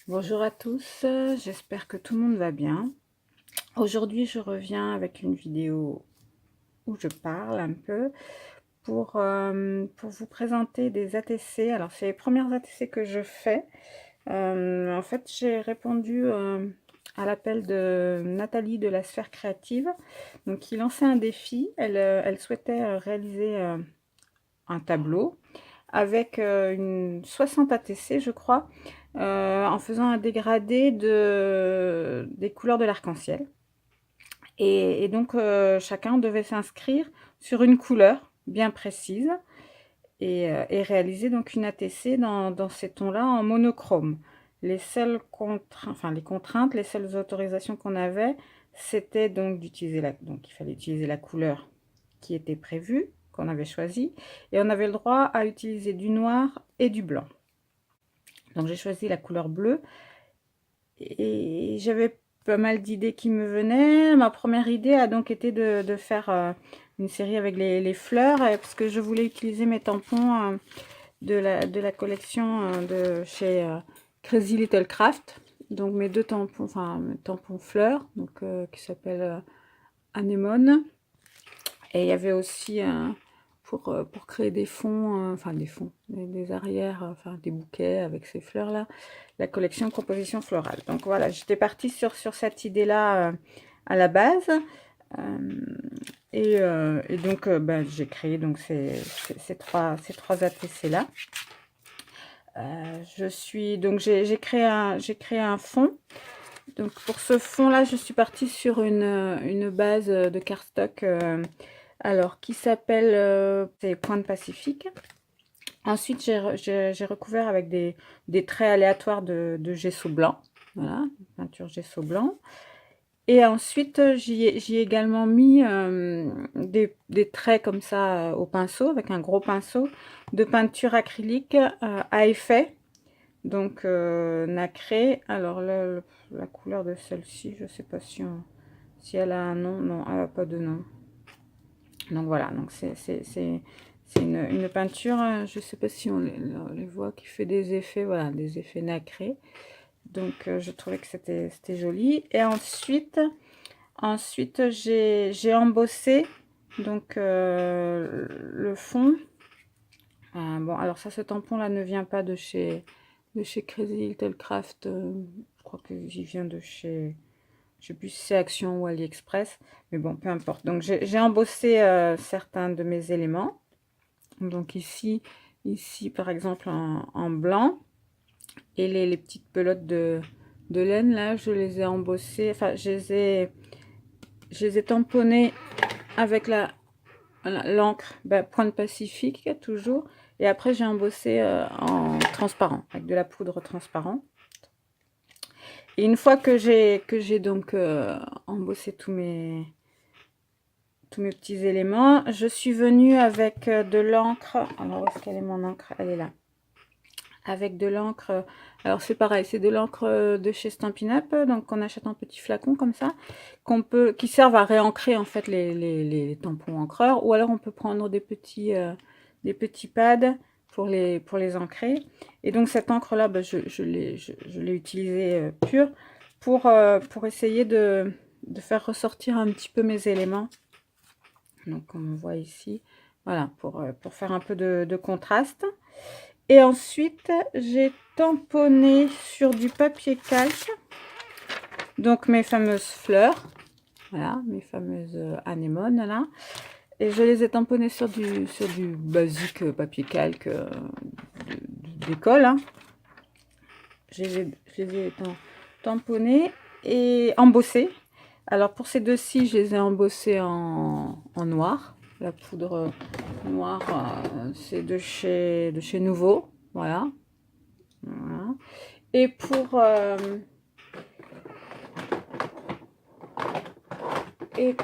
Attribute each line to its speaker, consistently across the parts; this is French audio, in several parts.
Speaker 1: Bonjour à tous, j'espère que tout le monde va bien. Aujourd'hui, je reviens avec une vidéo où je parle un peu pour vous présenter des ATC. Alors, c'est les premières ATC que je fais. En fait, j'ai répondu à l'appel de Nathalie de la Sphère Créative, donc qui lançait un défi. Elle souhaitait réaliser un tableau avec une 60 ATC, je crois, en faisant un dégradé des couleurs de l'arc-en-ciel. Et donc, chacun devait s'inscrire sur une couleur bien précise et réaliser donc une ATC dans ces tons-là en monochrome. Les seules les contraintes, les seules autorisations qu'on avait, c'était donc donc il fallait utiliser la couleur qui était prévue, qu'on avait choisie, et on avait le droit à utiliser du noir et du blanc. Donc j'ai choisi la couleur bleue et j'avais pas mal d'idées qui me venaient. Ma première idée a donc été de faire une série avec les fleurs parce que je voulais utiliser mes tampons de la collection de chez Crazy Little Craft. Donc mes deux tampons, enfin mes tampons fleurs, donc qui s'appellent Anemone. Et il y avait aussi pour créer des fonds, enfin des fonds, des arrières, enfin des bouquets avec ces fleurs-là, la collection composition florale. Donc voilà, j'étais partie sur cette idée-là à la base. Et donc ben, j'ai créé donc ces trois ATC-là. J'ai créé un fond. Donc pour ce fond-là, je suis partie sur une base de cardstock alors qui s'appelle c'est Pointe Pacifique. Ensuite, j'ai recouvert avec des traits aléatoires de gesso blanc. Voilà, peinture gesso blanc. Et ensuite, j'y ai également mis des traits comme ça au pinceau, avec un gros pinceau, de peinture acrylique à effet. Donc, nacré. Alors là, la couleur de celle-ci, je ne sais pas si elle a un nom. Non, elle n'a pas de nom. Donc voilà, donc c'est une peinture, je ne sais pas si on les voit, qui fait des effets, voilà, des effets nacrés. Donc je trouvais que c'était joli. Et ensuite j'ai embossé donc le fond. Bon, alors ça, ce tampon-là ne vient pas de chez Crazy Little Craft. Je crois qu'il vient de chez, je sais plus si c'est Action ou AliExpress, mais bon, peu importe. Donc j'ai embossé certains de mes éléments. Donc ici par exemple en blanc, et les petites pelotes de laine là, je les ai embossées, enfin je les ai tamponnées avec l'encre Pointe Pacifique toujours, et après j'ai embossé en transparent avec de la poudre transparente. Et une fois que j'ai donc embossé tous mes petits éléments, je suis venue avec de l'encre. Alors où est-ce qu'elle est mon encre? Elle est là. Avec de l'encre, alors c'est pareil, c'est de l'encre de chez Stampin' Up, donc on achète un petit flacon comme ça, qui servent à réancrer en fait les tampons encreurs, ou alors on peut prendre des petits pads pour les ancrer. Et donc cette encre là, je l'ai utilisée pure pour essayer de faire ressortir un petit peu mes éléments. Donc comme on voit ici, voilà, pour faire un peu de contraste. Et ensuite, j'ai tamponné sur du papier calque, donc mes fameuses fleurs, voilà, mes fameuses anémones là. Et je les ai tamponnées sur du basique papier calque d'école. Hein. Je les ai tamponnées et embossées. Alors pour ces deux-ci, je les ai embossées en noir. La poudre noire, c'est de chez Nouveau, voilà. Voilà. Et et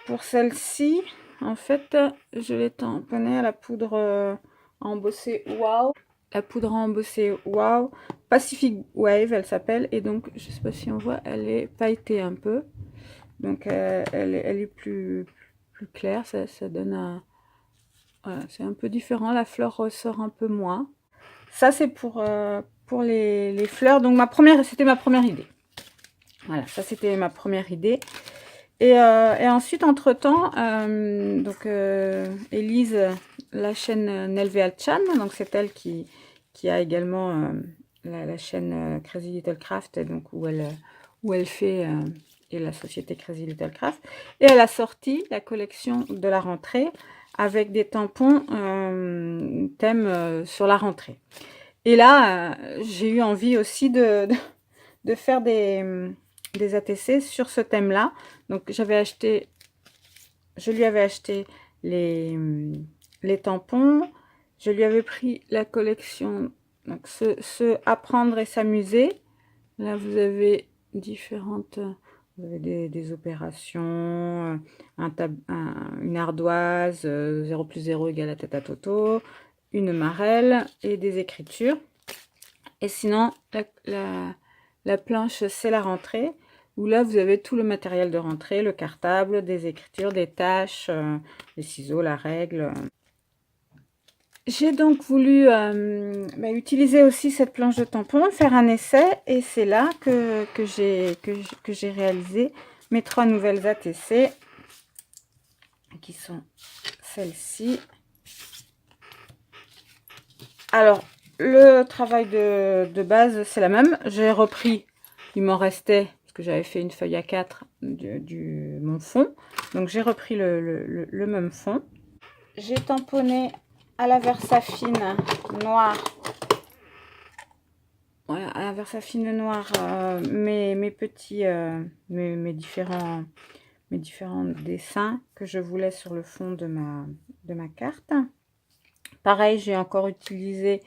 Speaker 1: pour celle-ci, en fait, je l'ai tamponnée à la poudre embossée Wow. La poudre embossée Wow. Pacific Wave, elle s'appelle. Et donc, je sais pas si on voit, elle est pailletée un peu. Donc, elle est plus claire. Ça donne un... Voilà, c'est un peu différent. La fleur ressort un peu moins. ça c'est pour les fleurs. Donc c'était ma première idée. Voilà, ça c'était ma première idée. Et ensuite, entre-temps, donc Élise, la chaîne Nelveal Chan, donc c'est elle qui a également la chaîne Crazy Little Craft, donc où elle fait, et la société Crazy Little Craft. Et elle a sorti la collection de la rentrée avec des tampons thème sur la rentrée. Et là, j'ai eu envie aussi de faire des ATC sur ce thème-là. Donc, je lui avais acheté les tampons. Je lui avais pris la collection, donc ce apprendre et s'amuser. Là, vous avez différentes, vous avez des opérations, une ardoise, 0 plus 0 égale à tête à toto, une marelle et des écritures. Et sinon, la planche, c'est la rentrée, où là, vous avez tout le matériel de rentrée, le cartable, des écritures, des tâches, les ciseaux, la règle. J'ai donc voulu utiliser aussi cette planche de tampon, faire un essai, et c'est là que j'ai réalisé mes 3 nouvelles ATC, qui sont celles-ci. Alors, le travail de base, c'est la même. J'ai repris, il m'en restait, parce que j'avais fait une feuille A4 mon fond. Donc, j'ai repris le même fond. J'ai tamponné à la Versafine noire. Voilà, à la Versafine noire, mes différents dessins que je voulais sur le fond de ma carte. Pareil, j'ai encore utilisé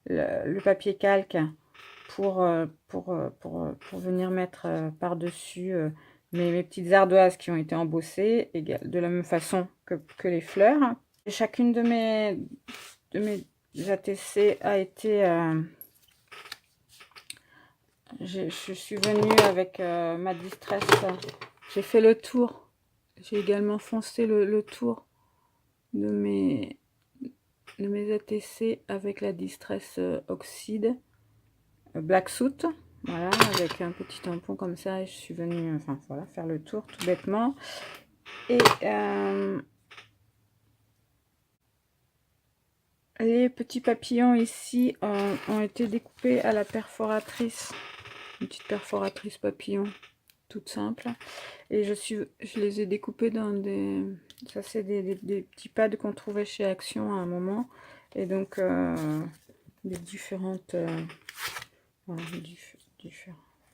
Speaker 1: le papier calque pour venir mettre par-dessus mes petites ardoises qui ont été embossées, de la même façon que les fleurs. Chacune de mes ATC a été... je suis venue avec ma distress. J'ai fait le tour. J'ai également foncé le tour de mes ATC avec la distress oxyde black soot, voilà, avec un petit tampon comme ça, et je suis venue, enfin voilà, faire le tour tout bêtement. Et les petits papillons ici ont été découpés à la perforatrice, une petite perforatrice papillon toute simple, et je les ai découpés dans ça c'est des petits pads qu'on trouvait chez Action à un moment, et donc des différentes voilà,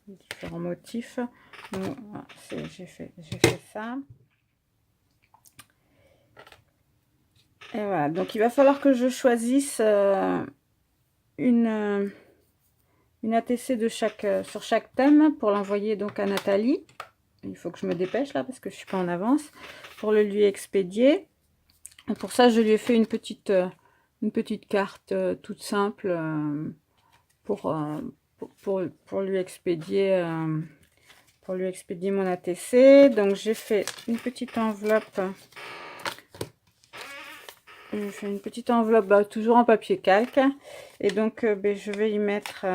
Speaker 1: différents motifs. J'ai fait ça. Et voilà, donc il va falloir que je choisisse une ATC sur chaque thème pour l'envoyer donc à Nathalie. Il faut que je me dépêche là parce que je suis pas en avance pour le lui expédier. Et pour ça, je lui ai fait une petite carte toute simple pour lui expédier mon ATC. Donc j'ai fait une petite enveloppe. Toujours en papier calque. Et donc je vais y mettre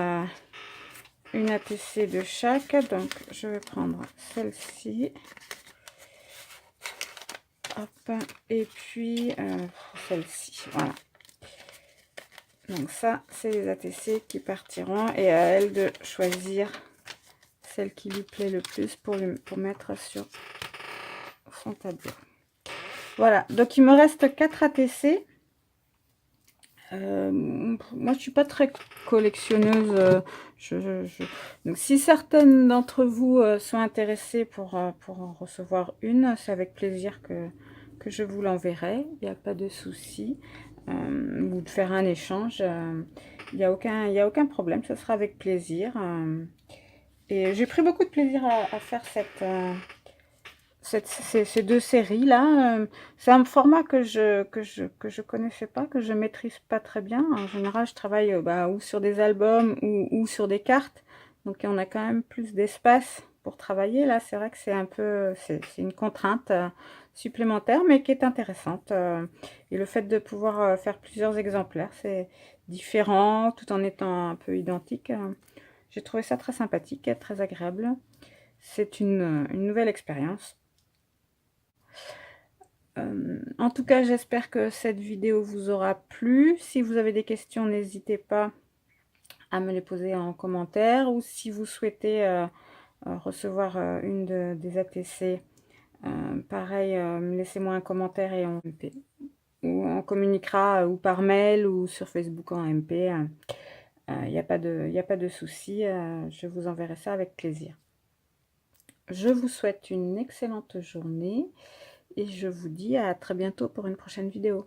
Speaker 1: une ATC de chaque. Donc je vais prendre celle-ci. Hop, et puis celle-ci. Voilà. Donc ça, c'est les ATC qui partiront, et à elle de choisir celle qui lui plaît le plus pour mettre sur son tableau. Voilà, donc il me reste 4 ATC. Moi, je suis pas très collectionneuse. Donc, si certaines d'entre vous sont intéressées pour en recevoir une, c'est avec plaisir que je vous l'enverrai. Il n'y a pas de souci. Ou de faire un échange. Il n'y a aucun problème. Ce sera avec plaisir. Et j'ai pris beaucoup de plaisir à faire ces 2 séries là. C'est un format que je connaissais pas, que je maîtrise pas très bien. En général, je travaille ou sur des albums ou sur des cartes, donc on a quand même plus d'espace pour travailler. Là, c'est vrai que c'est un peu, c'est une contrainte supplémentaire, mais qui est intéressante. Et le fait de pouvoir faire plusieurs exemplaires, c'est différent, tout en étant un peu identique. J'ai trouvé ça très sympathique et très agréable. C'est une nouvelle expérience. En tout cas, j'espère que cette vidéo vous aura plu. Si vous avez des questions, n'hésitez pas à me les poser en commentaire, ou si vous souhaitez recevoir des ATC, pareil, laissez-moi un commentaire et on communiquera ou par mail ou sur Facebook en MP. Il n'y a pas de souci, je vous enverrai ça avec plaisir. Je vous souhaite une excellente journée et je vous dis à très bientôt pour une prochaine vidéo.